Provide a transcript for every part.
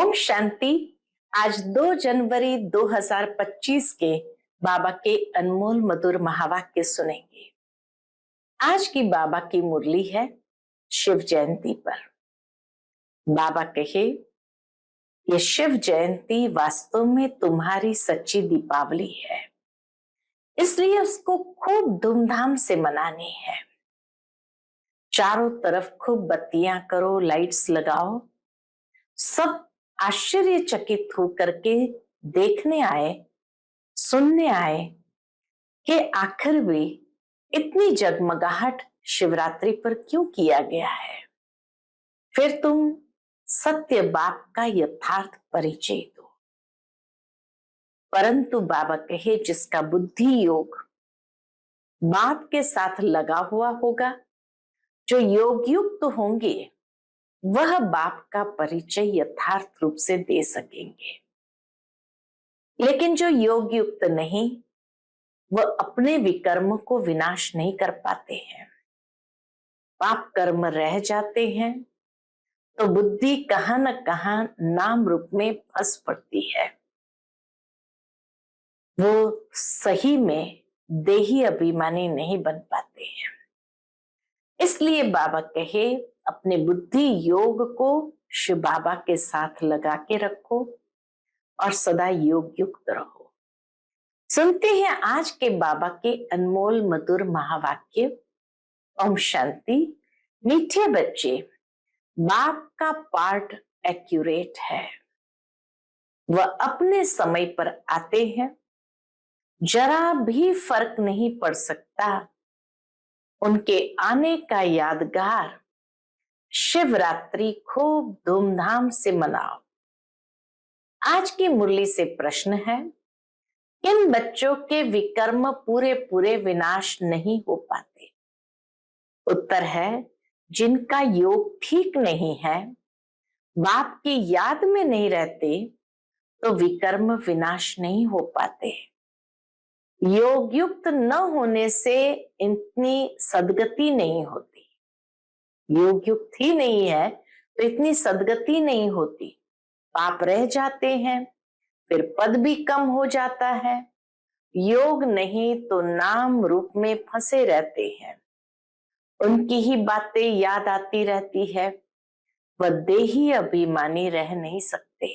ओम शांति। आज 2 जनवरी 2025 के बाबा के अनमोल मधुर महावाक्य सुनेंगे। आज की बाबा की मुरली है शिव जयंती पर। बाबा कहे, ये शिव जयंती वास्तव में तुम्हारी सच्ची दीपावली है, इसलिए उसको खूब धूमधाम से मनानी है। चारों तरफ खूब बत्तियां करो, लाइट्स लगाओ। सब आश्चर्यचकित होकर के देखने आए, सुनने आए कि आखिर भी इतनी जगमगाहट शिवरात्रि पर क्यों किया गया है। फिर तुम सत्य बाप का यथार्थ परिचय दो। परंतु बाबा कहे, जिसका बुद्धि योग बाप के साथ लगा हुआ होगा, जो योग युक्त होंगे, वह बाप का परिचय यथार्थ रूप से दे सकेंगे। लेकिन जो योग युक्त नहीं, वह अपने विकर्म को विनाश नहीं कर पाते हैं। पाप कर्म रह जाते हैं तो बुद्धि कहां न कहां नाम रूप में फंस पड़ती है। वो सही में देही अभिमानी नहीं बन पाते हैं। इसलिए बाबा कहे, अपने बुद्धि योग को शिव बाबा के साथ लगा के रखो और सदा योग युक्त रहो। सुनते हैं आज के बाबा के अनमोल मधुर महावाक्य। ओम शांति। मीठे बच्चे, बाप का पार्ट एक्यूरेट है। वह अपने समय पर आते हैं, जरा भी फर्क नहीं पड़ सकता। उनके आने का यादगार शिवरात्रि खूब धूमधाम से मनाओ। आज की मुरली से प्रश्न है, इन बच्चों के विकर्म पूरे पूरे विनाश नहीं हो पाते। उत्तर है, जिनका योग ठीक नहीं है, बाप की याद में नहीं रहते, तो विकर्म विनाश नहीं हो पाते। योग युक्त न होने से इतनी सदगति नहीं होती। योग युक्त ही नहीं है तो इतनी सदगति नहीं होती। पाप रह जाते हैं, फिर पद भी कम हो जाता है। योग नहीं तो नाम रूप में फंसे रहते हैं। उनकी ही बातें याद आती रहती है। वह देही अभिमानी रह नहीं सकते।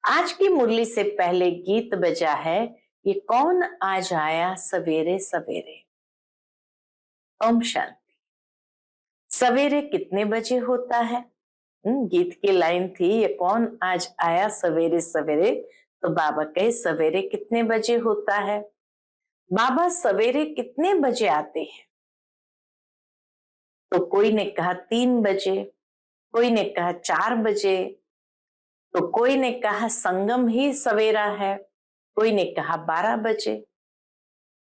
आज की मुरली से पहले गीत बजा है, ये कौन आज आया सवेरे सवेरे। ओम शांति। सवेरे कितने बजे होता है? गीत की लाइन थी, ये कौन आज आया सवेरे सवेरे। तो बाबा कहे, सवेरे कितने बजे होता है? बाबा सवेरे कितने बजे आते हैं? तो कोई ने कहा 3 बजे, कोई ने कहा 4 बजे, तो कोई ने कहा संगम ही सवेरा है, कोई ने कहा 12 बजे।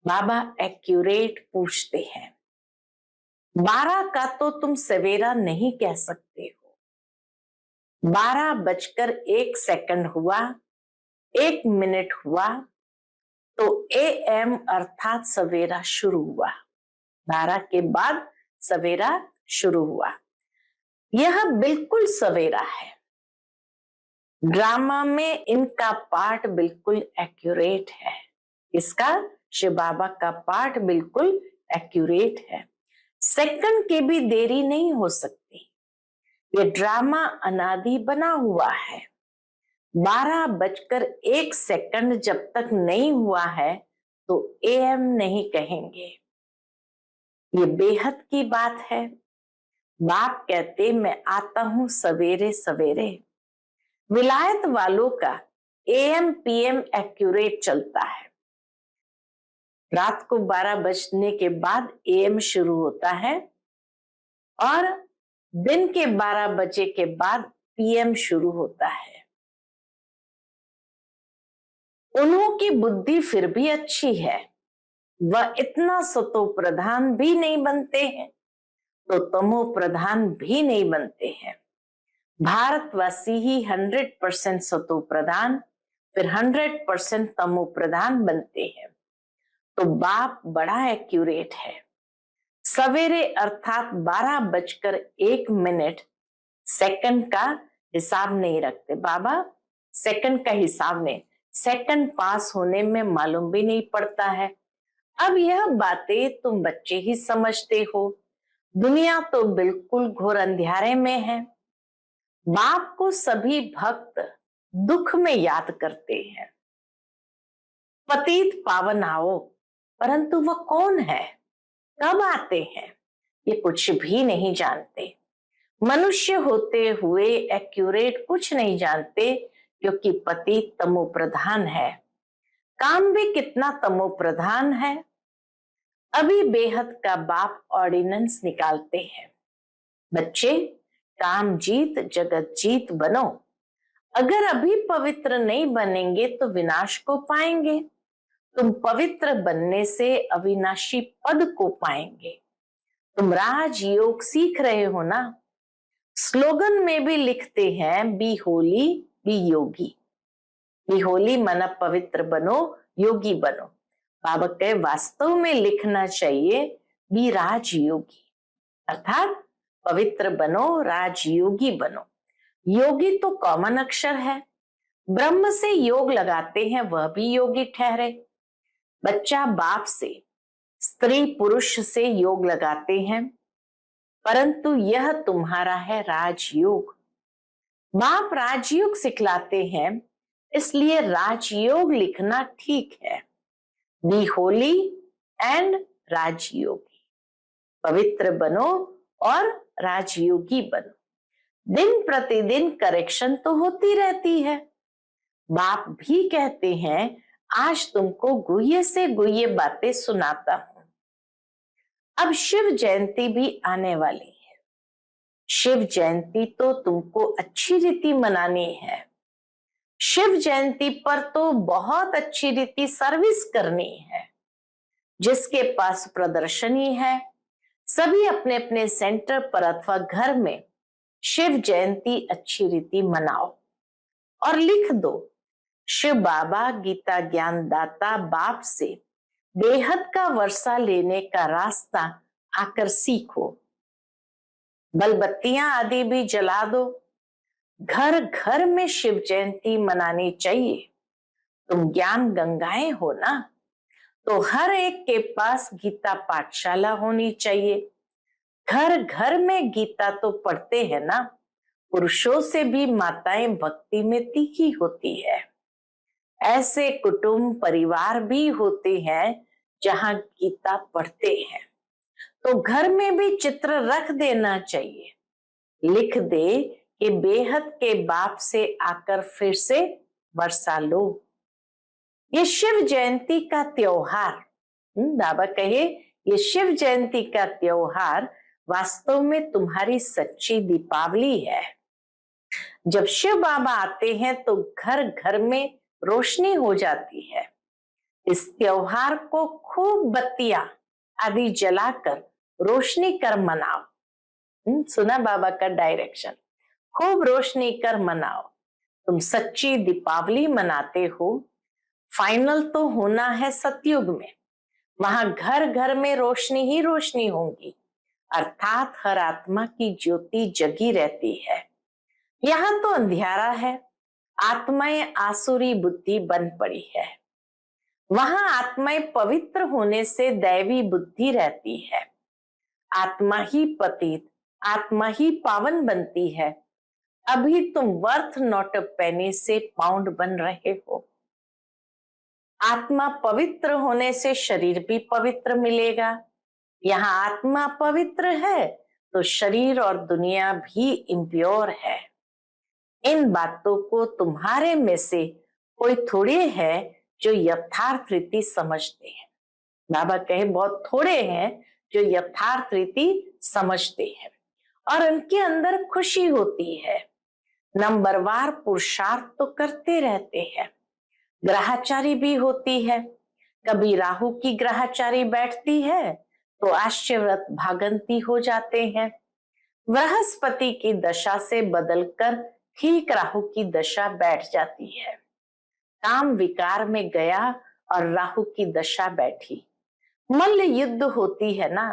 बाबा एक्यूरेट पूछते हैं, 12 का तो तुम सवेरा नहीं कह सकते हो। 12 बजकर 1 सेकंड हुआ, 1 मिनट हुआ, तो AM अर्थात सवेरा शुरू हुआ। 12 के बाद सवेरा शुरू हुआ। यह बिल्कुल सवेरा है। ड्रामा में इनका पार्ट बिल्कुल एक्यूरेट है। इसका शिव बाबा का पार्ट बिल्कुल एक्यूरेट है। सेकंड की भी देरी नहीं हो सकती। ये ड्रामा अनादि बना हुआ है। 12 बजकर 1 सेकंड जब तक नहीं हुआ है तो AM नहीं कहेंगे। ये बेहद की बात है। बाप कहते, मैं आता हूं सवेरे सवेरे। विलायत वालों का AM PM एक्यूरेट चलता है। रात को 12 बजने के बाद AM शुरू होता है और दिन के 12 बजे के बाद PM शुरू होता है। उन्हों की बुद्धि फिर भी अच्छी है। वह इतना सतो प्रधान भी नहीं बनते हैं तो तमो प्रधान भी नहीं बनते हैं। भारतवासी ही 100% सतो प्रधान, फिर 100% तमो प्रधान बनते हैं। तो बाप बड़ा एक्यूरेट है। सवेरे अर्थात 12 बजकर 1 मिनट सेकंड का हिसाब नहीं रखते बाबा, सेकंड का हिसाब नहीं, सेकंड पास होने में मालूम भी नहीं पड़ता है। अब यह बातें तुम बच्चे ही समझते हो, दुनिया तो बिल्कुल घोर अंधियारे में है। बाप को सभी भक्त दुख में याद करते हैं, पतित पावन आओ, परंतु वह कौन है, कब आते हैं, ये कुछ भी नहीं जानते। मनुष्य होते हुए एक्यूरेट कुछ नहीं जानते, क्योंकि पति तमो प्रधान है, काम भी कितना तमो प्रधान है। अभी बेहद का बाप ऑर्डिनेंस निकालते हैं, बच्चे काम जीत जगत जीत बनो। अगर अभी पवित्र नहीं बनेंगे तो विनाश को पाएंगे, तुम पवित्र बनने से अविनाशी पद को पाएंगे। तुम राजयोग सीख रहे हो ना, स्लोगन में भी लिखते हैं बी होली बी योगी। बी होली माना पवित्र बनो, योगी बनो। बाबा कहे वास्तव में लिखना चाहिए बी राजयोगी, अर्थात पवित्र बनो, राजयोगी बनो। योगी तो कॉमन अक्षर है, ब्रह्म से योग लगाते हैं वह भी योगी ठहरे। बच्चा बाप से, स्त्री पुरुष से योग लगाते हैं, परंतु यह तुम्हारा है राजयोग। बाप राजयोग सिखलाते हैं, इसलिए राजयोग लिखना ठीक है। बी होली एंड राजयोगी, पवित्र बनो और राजयोगी बनो। दिन प्रतिदिन करेक्शन तो होती रहती है। बाप भी कहते हैं आज तुमको गुह्य से गुह्य बातें सुनाता हूं। अब शिव जयंती भी आने वाली है। शिव जयंती तो तुमको अच्छी रीति मनानी है। शिव जयंती पर तो बहुत अच्छी रीति सर्विस करनी है। जिसके पास प्रदर्शनी है, सभी अपने अपने सेंटर पर अथवा घर में शिव जयंती अच्छी रीति मनाओ और लिख दो, शिव बाबा गीता ज्ञान दाता बाप से बेहद का वर्षा लेने का रास्ता आकर सीखो। बलबत्तियां आदि भी जला दो। घर घर में शिव जयंती मनानी चाहिए। तुम ज्ञान गंगाएं हो ना, तो हर एक के पास गीता पाठशाला होनी चाहिए। घर घर में गीता तो पढ़ते हैं ना, पुरुषों से भी माताएं भक्ति में तीखी होती है। ऐसे कुटुंब परिवार भी होते हैं जहां गीता पढ़ते हैं, तो घर में भी चित्र रख देना चाहिए। लिख दे कि बेहद के बाप से आकर फिर से वर्षा लो। ये शिव जयंती का त्योहार, बाबा कहे ये शिव जयंती का त्योहार वास्तव में तुम्हारी सच्ची दीपावली है। जब शिव बाबा आते हैं तो घर घर में रोशनी हो जाती है। इस त्योहार को खूब बत्तियां आदि जलाकर रोशनी कर मनाओ। सुना बाबा का डायरेक्शन, खूब रोशनी कर मनाओ। तुम सच्ची दीपावली मनाते हो। फाइनल तो होना है सतयुग में, वहां घर घर में रोशनी ही रोशनी होगी, अर्थात हर आत्मा की ज्योति जगी रहती है। यहाँ तो अंधियारा है, आत्माएं आसुरी बुद्धि बन पड़ी है। वहां आत्माएं पवित्र होने से दैवी बुद्धि रहती है। आत्मा ही पतित, आत्मा ही पावन बनती है। अभी तुम वर्थ नॉट अ पेनी से पाउंड बन रहे हो। आत्मा पवित्र होने से शरीर भी पवित्र मिलेगा। यहाँ आत्मा पवित्र है तो शरीर और दुनिया भी इम्प्योर है। इन बातों को तुम्हारे में से कोई थोड़े है जो यथार्थ रीति समझते हैं। बाबा कहे बहुत थोड़े हैं जो यथार्थ रीति समझते हैं और उनके अंदर खुशी होती है। नंबरवार पुरुषार्थ तो करते रहते हैं। ग्रहचारी भी होती है। कभी राहु की ग्रहचारी बैठती है तो आश्चर्यव्रत भागंती हो जाते हैं। बृहस्पति की दशा से बदलकर ठीक राहु की दशा बैठ जाती है। काम विकार में गया और राहु की दशा बैठी। मल्ल युद्ध होती है ना,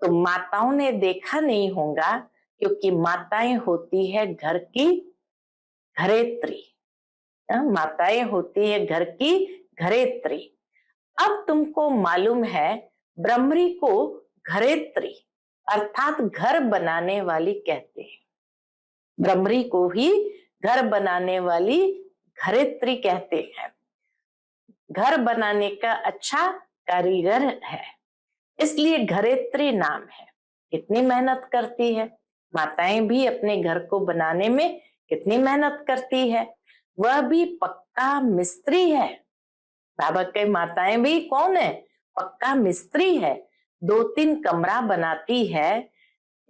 तो माताओं ने देखा नहीं होगा, क्योंकि माताएं होती है घर की घरेत्री। माताएं होती है घर की घरेत्री। अब तुमको मालूम है ब्रह्मरी को घरेत्री अर्थात घर बनाने वाली कहते हैं। ब्रह्मरी को ही घर बनाने वाली घरेत्री कहते हैं। घर बनाने का अच्छा कारीगर है, इसलिए घरेत्री नाम है। कितनी मेहनत करती है माताएं भी अपने घर को बनाने में, कितनी मेहनत करती है। वह भी पक्का मिस्त्री है। बाबा के माताएं भी कौन है? पक्का मिस्त्री है। 2-3 कमरा बनाती है,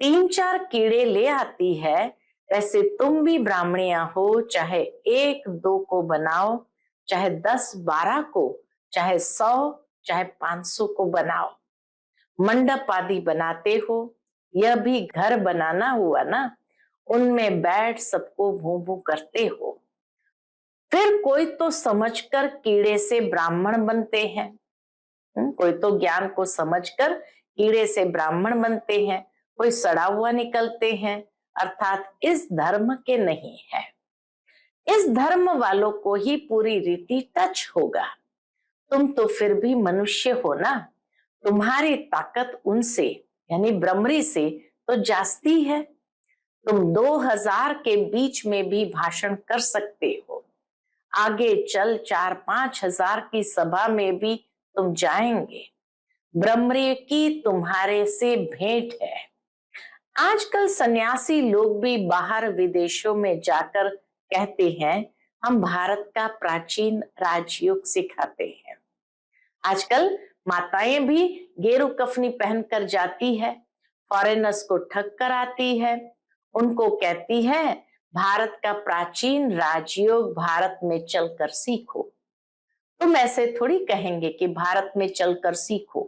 3-4 कीड़े ले आती है। वैसे तुम भी ब्राह्मणिया हो, चाहे 1-2 को बनाओ, चाहे 10-12 को, चाहे 100, चाहे 500 को बनाओ। मंडप आदि बनाते हो, यह भी घर बनाना हुआ ना। उनमें बैठ सबको भूं भूं करते हो। फिर कोई तो समझकर कीड़े से ब्राह्मण बनते हैं। कोई तो ज्ञान को समझकर कीड़े से ब्राह्मण बनते हैं, कोई सड़ा हुआ निकलते हैं, अर्थात इस धर्म के नहीं है। इस धर्म वालों को ही पूरी रीति टच होगा। तुम तो फिर भी मनुष्य हो ना, तुम्हारी ताकत उनसे यानी ब्रह्मरी से तो जास्ती है। तुम 2000 के बीच में भी भाषण कर सकते हो। आगे चल 4-5 हजार की सभा में भी तुम जाएंगे। ब्रह्मरी की तुम्हारे से भेंट है। आजकल सन्यासी लोग भी बाहर विदेशों में जाकर कहते हैं हम भारत का प्राचीन राजयोग सिखाते हैं। आजकल माताएं भी गेरू कफनी पहनकर जाती है, फॉरेनर्स को ठग कर आती है। उनको कहती है भारत का प्राचीन राजयोग भारत में चलकर सीखो। तुम ऐसे थोड़ी कहेंगे कि भारत में चलकर सीखो।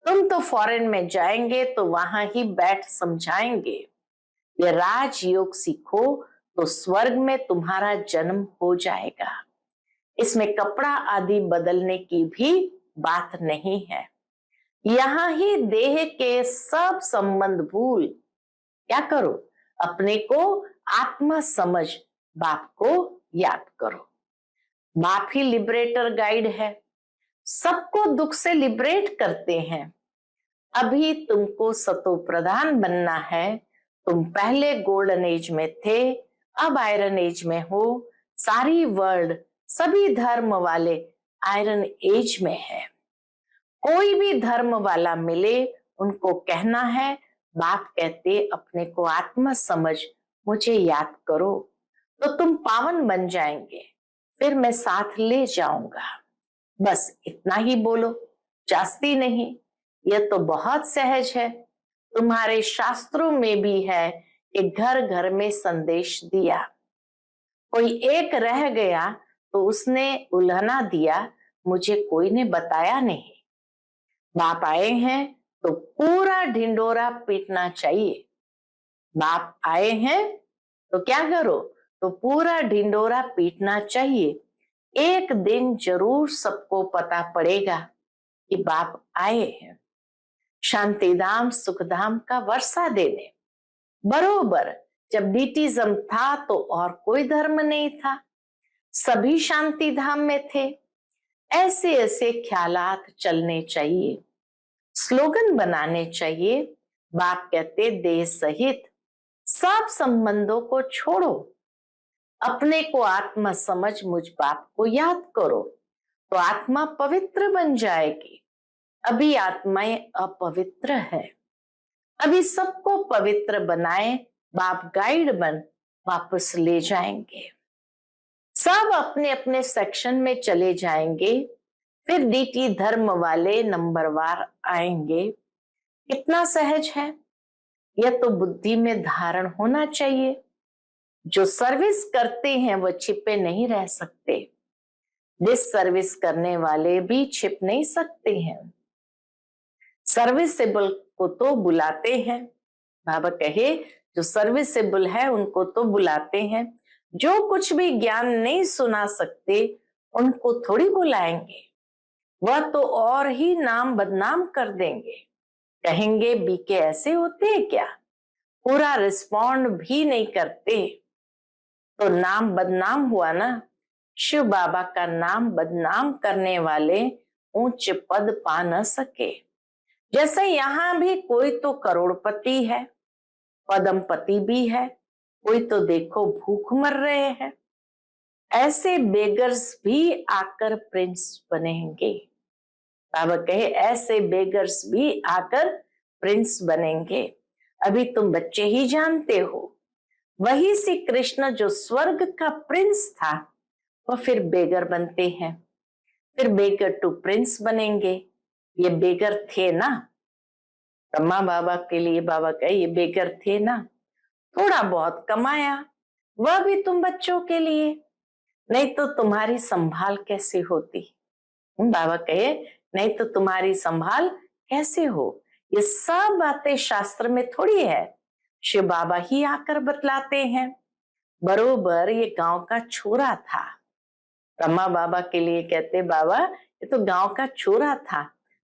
तुम तो फॉरेन में जाएंगे तो वहां ही बैठ समझाएंगे। ये राजयोग सीखो तो स्वर्ग में तुम्हारा जन्म हो जाएगा। इसमें कपड़ा आदि बदलने की भी बात नहीं है। यहाँ ही देह के सब संबंध भूल क्या करो, अपने को आत्मा समझ बाप को याद करो। बाप ही लिबरेटर गाइड है, सबको दुख से लिबरेट करते हैं। अभी तुमको सतो प्रधान बनना है। तुम पहले गोल्डन एज में थे, अब आयरन एज में हो। सारी वर्ल्ड सभी धर्म वाले आयरन एज में है। कोई भी धर्म वाला मिले उनको कहना है बाप कहते अपने को आत्मा समझ मुझे याद करो, तो तुम पावन बन जाएंगे। फिर मैं साथ ले जाऊंगा। बस इतना ही बोलो, जास्ती नहीं। यह तो बहुत सहज है। तुम्हारे शास्त्रों में भी है कि घर घर में संदेश दिया। कोई एक रह गया तो उसने उल्हना दिया, मुझे कोई ने बताया नहीं। बाप आए हैं तो पूरा ढिंडोरा पीटना चाहिए। बाप आए हैं तो क्या करो, तो पूरा ढिंडोरा पीटना चाहिए। एक दिन जरूर सबको पता पड़ेगा कि बाप आए हैं। शांतिधाम सुखधाम का वर्षा देने। बरोबर जब डीटीज्म था तो और कोई धर्म नहीं था, सभी शांति धाम में थे। ऐसे ऐसे ख्यालात चलने चाहिए, स्लोगन बनाने चाहिए। बाप कहते देह सहित सब संबंधों को छोड़ो, अपने को आत्मा समझ मुझ बाप को याद करो, तो आत्मा पवित्र बन जाएगी। अभी आत्माएं अपवित्र है। अभी सबको पवित्र बनाए, बाप गाइड बन वापस ले जाएंगे। सब अपने अपने सेक्शन में चले जाएंगे। फिर डीटी धर्म वाले नंबरवार आएंगे। कितना सहज है। यह तो बुद्धि में धारण होना चाहिए। जो सर्विस करते हैं वो छिपे नहीं रह सकते। डिस सर्विस करने वाले भी छिप नहीं सकते हैं। सर्विसेबल को तो बुलाते हैं। बाबा कहे जो सर्विसेबल है उनको तो बुलाते हैं। जो कुछ भी ज्ञान नहीं सुना सकते उनको थोड़ी बुलाएंगे। वह तो और ही नाम बदनाम कर देंगे। कहेंगे बीके ऐसे होते हैं क्या, पूरा रिस्पॉन्ड भी नहीं करते। तो नाम बदनाम हुआ ना। शिव बाबा का नाम बदनाम करने वाले ऊंच पद पा न सके। जैसे यहाँ भी कोई तो करोड़पति है, पदमपति भी है, कोई तो देखो भूख मर रहे हैं, ऐसे बेगर्स भी आकर प्रिंस बनेंगे। बाबा कहे ऐसे बेगर्स भी आकर प्रिंस बनेंगे। अभी तुम बच्चे ही जानते हो, वही श्री कृष्ण जो स्वर्ग का प्रिंस था वह फिर बेगर बनते हैं, फिर बेगर टू प्रिंस बनेंगे। ये बेगर थे ना, ब्रह्मा बाबा के लिए बाबा कहे ये बेगर थे ना, थोड़ा बहुत कमाया वह भी तुम बच्चों के लिए, नहीं तो तुम्हारी संभाल कैसे होती। बाबा कहे नहीं तो तुम्हारी संभाल कैसे हो। ये सब बातें शास्त्र में थोड़ी है, शिव बाबा ही आकर बतलाते हैं। बरोबर ये गांव का छोरा था। ब्रह्मा बाबा के लिए कहते बाबा ये तो गांव का छोरा था,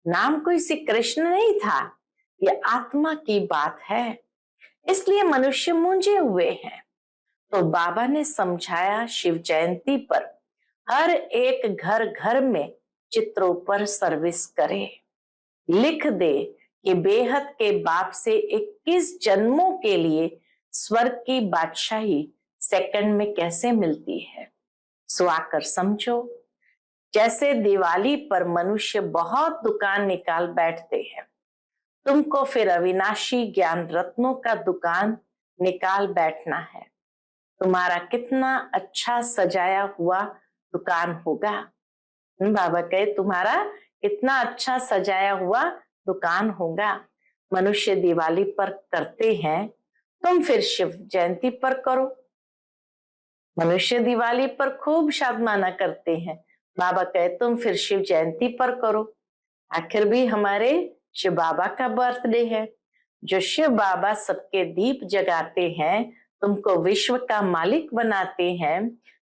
नाम कोई श्री कृष्ण नहीं था, ये आत्मा की बात है, इसलिए मनुष्य मूंझे हुए हैं। तो बाबा ने समझाया शिव जयंती पर हर एक घर घर में चित्रों पर सर्विस करे, लिख दे कि बेहद के बाप से 21 जन्मों के लिए स्वर्ग की बादशाही सेकंड में कैसे मिलती है, सो आकर समझो। जैसे दिवाली पर मनुष्य बहुत दुकान निकाल बैठते हैं, तुमको फिर अविनाशी ज्ञान रत्नों का दुकान निकाल बैठना है। तुम्हारा कितना अच्छा सजाया हुआ दुकान होगा। बाबा कहे तुम्हारा कितना अच्छा सजाया हुआ दुकान होगा। मनुष्य दिवाली पर करते हैं, तुम फिर शिव जयंती पर करो। मनुष्य दिवाली पर खूब शादमाना करते हैं, बाबा कहे तुम फिर शिव जयंती पर करो। आखिर भी हमारे शिव बाबा का बर्थडे है। जो शिव बाबा सबके दीप जगाते हैं, तुमको विश्व का मालिक बनाते हैं,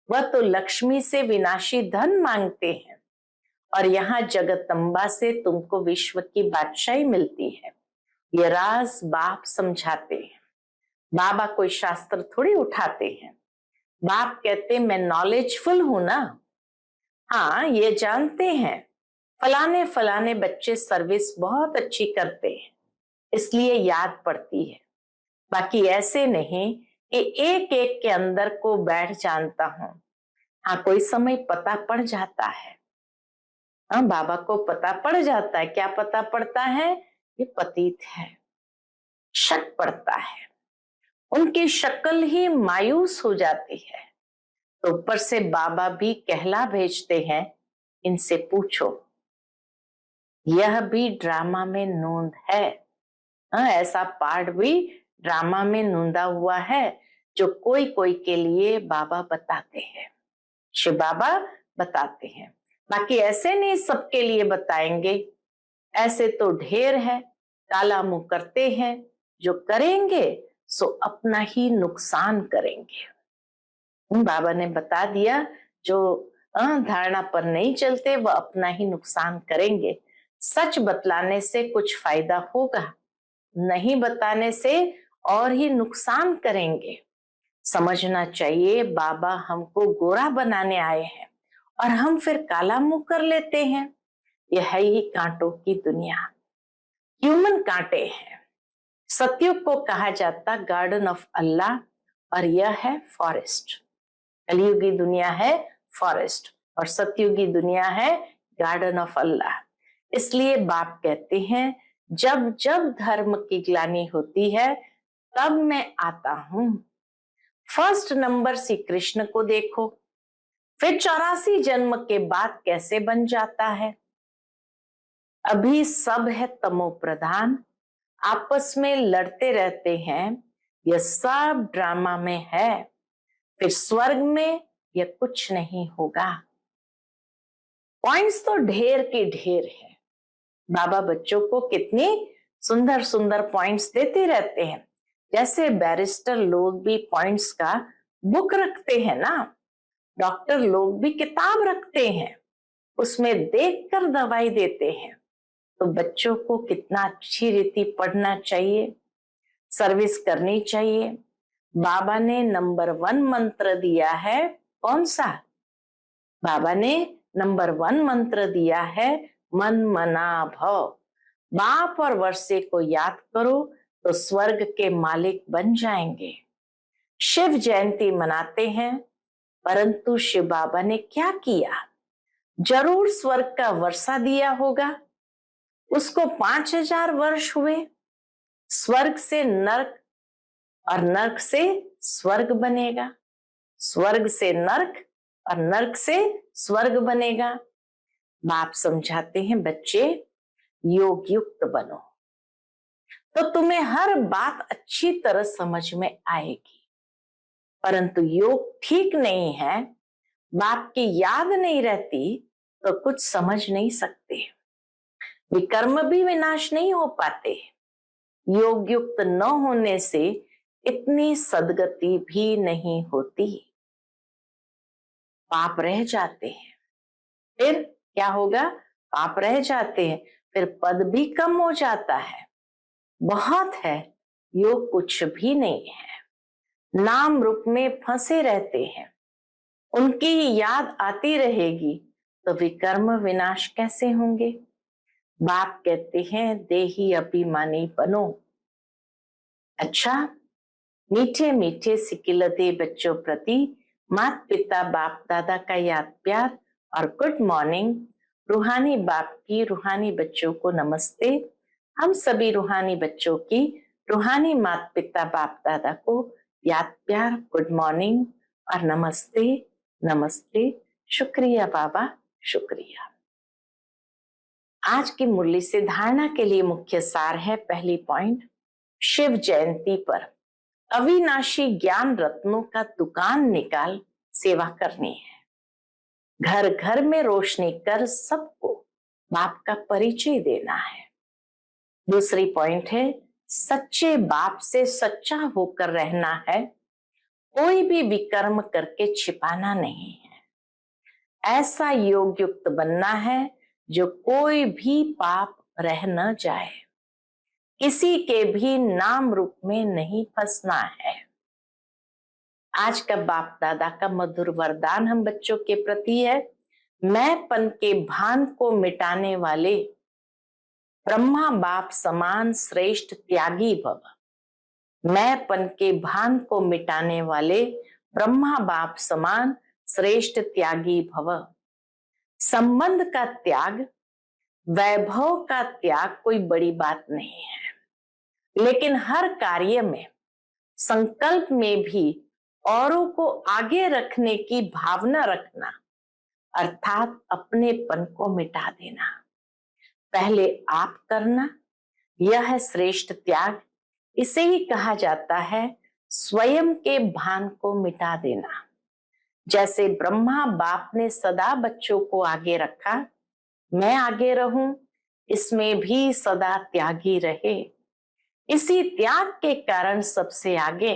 वह तो लक्ष्मी से विनाशी धन मांगते हैं और यहाँ जगदम्बा से तुमको विश्व की बादशाही मिलती है। ये राज बाप समझाते हैं। बाबा कोई शास्त्र थोड़ी उठाते हैं। बाप कहते मैं नॉलेजफुल हूं ना। हाँ ये जानते हैं फलाने फलाने बच्चे सर्विस बहुत अच्छी करते हैं, इसलिए याद पड़ती है। बाकी ऐसे नहीं कि एक एक के अंदर को बैठ जानता हूं। हाँ कोई समय पता पड़ जाता है। हाँ बाबा को पता पड़ जाता है। क्या पता पड़ता है? ये पतित है, शक पड़ता है, उनकी शक्ल ही मायूस हो जाती है। तो ऊपर से बाबा भी कहला भेजते हैं, इनसे पूछो। यह भी ड्रामा में नोंद है। हाँ ऐसा पार्ट भी ड्रामा में नोंदा हुआ है जो कोई कोई के लिए बाबा बताते हैं, शिव बाबा बताते हैं। बाकी ऐसे नहीं सबके लिए बताएंगे, ऐसे तो ढेर है, काला मुंह करते हैं। जो करेंगे सो अपना ही नुकसान करेंगे। बाबा ने बता दिया जो धारणा पर नहीं चलते वह अपना ही नुकसान करेंगे। सच बतलाने से कुछ फायदा होगा, नहीं बताने से और ही नुकसान करेंगे। समझना चाहिए बाबा हमको गोरा बनाने आए हैं और हम फिर काला मुंह कर लेते हैं। यह है ही कांटों की दुनिया, ह्यूमन कांटे हैं। सतयुग को कहा जाता गार्डन ऑफ अल्लाह और यह है फॉरेस्ट। कलयुगी दुनिया है फॉरेस्ट और सतयुगी दुनिया है गार्डन ऑफ अल्लाह। इसलिए बाप कहते हैं जब जब धर्म की ग्लानि होती है तब मैं आता हूं। फर्स्ट नंबर श्री कृष्ण को देखो, फिर 84 जन्म के बाद कैसे बन जाता है। अभी सब है तमो प्रधान, आपस में लड़ते रहते हैं, यह सब ड्रामा में है। फिर स्वर्ग में यह कुछ नहीं होगा। पॉइंट्स तो ढेर के ढेर है। बाबा बच्चों को कितनी सुंदर सुंदर पॉइंट्स देते रहते हैं। जैसे बैरिस्टर लोग भी पॉइंट्स का बुक रखते हैं ना, डॉक्टर लोग भी किताब रखते हैं, उसमें देखकर दवाई देते हैं। तो बच्चों को कितना अच्छी रीति पढ़ना चाहिए, सर्विस करनी चाहिए। बाबा ने नंबर 1 मंत्र दिया है, कौन सा? बाबा ने नंबर 1 मंत्र दिया है, मन मना भव। बाप और वर्षे को याद करो तो स्वर्ग के मालिक बन जाएंगे। शिव जयंती मनाते हैं, परंतु शिव बाबा ने क्या किया? जरूर स्वर्ग का वर्षा दिया होगा। उसको 5000 वर्ष हुए। स्वर्ग से नर्क और नर्क से स्वर्ग बनेगा, स्वर्ग से नर्क और नर्क से स्वर्ग बनेगा। बाप समझाते हैं, बच्चे योग युक्त बनो तो तुम्हें हर बात अच्छी तरह समझ में आएगी। परंतु योग ठीक नहीं है, बाप की याद नहीं रहती तो कुछ समझ नहीं सकते। विकर्म भी विनाश नहीं हो पाते। योग युक्त न होने से इतनी सदगति भी नहीं होती, पाप रह जाते हैं। फिर क्या होगा? पाप रह जाते हैं, फिर पद भी कम हो जाता है। बहुत है, योग कुछ भी नहीं है। नाम रूप में फंसे रहते हैं, उनकी ही याद आती रहेगी तो विकर्म विनाश कैसे होंगे? बाप कहते हैं, देही अभिमानी बनो। अच्छा, मीठे मीठे सिकिलते बच्चों प्रति माता पिता बाप दादा का याद प्यार और गुड मॉर्निंग। रूहानी बाप की रूहानी बच्चों को नमस्ते। हम सभी रूहानी बच्चों की रूहानी माता पिता बाप दादा को याद प्यार, गुड मॉर्निंग और नमस्ते नमस्ते। शुक्रिया बाबा, शुक्रिया। आज की मुरली से धारणा के लिए मुख्य सार है, पहली पॉइंट, शिव जयंती पर अविनाशी ज्ञान रत्नों का दुकान निकाल सेवा करनी है। घर घर में रोशनी कर सबको बाप का परिचय देना है। दूसरी पॉइंट है, सच्चे बाप से सच्चा होकर रहना है। कोई भी विकर्म करके छिपाना नहीं है। ऐसा योग युक्त बनना है जो कोई भी पाप रह न जाए, किसी के भी नाम रूप में नहीं फंसना है। आज का बाप दादा का मधुर वरदान हम बच्चों के प्रति है, मैंपन के भान को मिटाने वाले ब्रह्मा बाप समान श्रेष्ठ त्यागी भव। मैंपन के भान को मिटाने वाले ब्रह्मा बाप समान श्रेष्ठ त्यागी भव। संबंध का त्याग, वैभव का त्याग कोई बड़ी बात नहीं है, लेकिन हर कार्य में, संकल्प में भी औरों को आगे रखने की भावना रखना, अर्थात अपनेपन को मिटा देना। पहले आप करना, यह है श्रेष्ठ त्याग। इसे ही कहा जाता है स्वयं के भान को मिटा देना। जैसे ब्रह्मा बाप ने सदा बच्चों को आगे रखा, मैं आगे रहूं, इसमें भी सदा त्यागी रहे। इसी त्याग के कारण सबसे आगे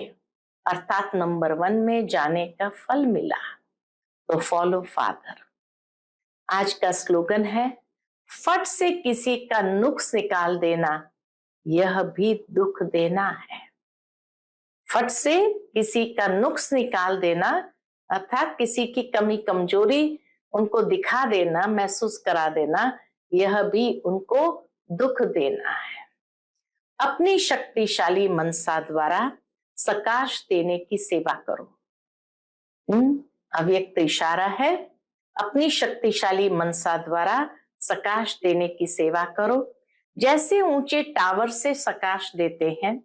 अर्थात नंबर 1 में जाने का फल मिला। तो फॉलो फादर। आज का स्लोगन है, फट से किसी का नुक्स निकाल देना, यह भी दुख देना है। फट से किसी का नुक्स निकाल देना अर्थात किसी की कमी कमजोरी उनको दिखा देना, महसूस करा देना, यह भी उनको दुख देना है। अपनी शक्तिशाली मनसा द्वारा सकाश देने की सेवा करो। अव्यक्त इशारा है, अपनी शक्तिशाली मनसा द्वारा सकाश देने की सेवा करो। जैसे ऊंचे टावर से सकाश देते हैं,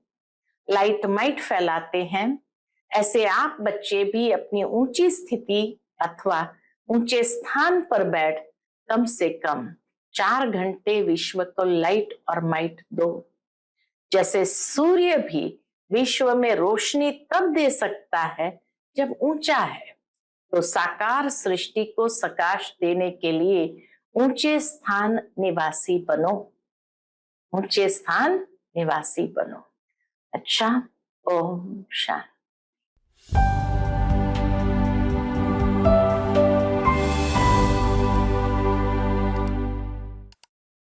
लाइट माइट फैलाते हैं, ऐसे आप बच्चे भी अपनी ऊंची स्थिति अथवा ऊंचे स्थान पर बैठ कम से कम 4 घंटे विश्व को लाइट और माइट दो। जैसे सूर्य भी विश्व में रोशनी तब दे सकता है जब ऊंचा है, तो साकार सृष्टि को सकाश देने के लिए ऊंचे स्थान निवासी बनो, ऊंचे स्थान निवासी बनो। अच्छा, ओम शांति।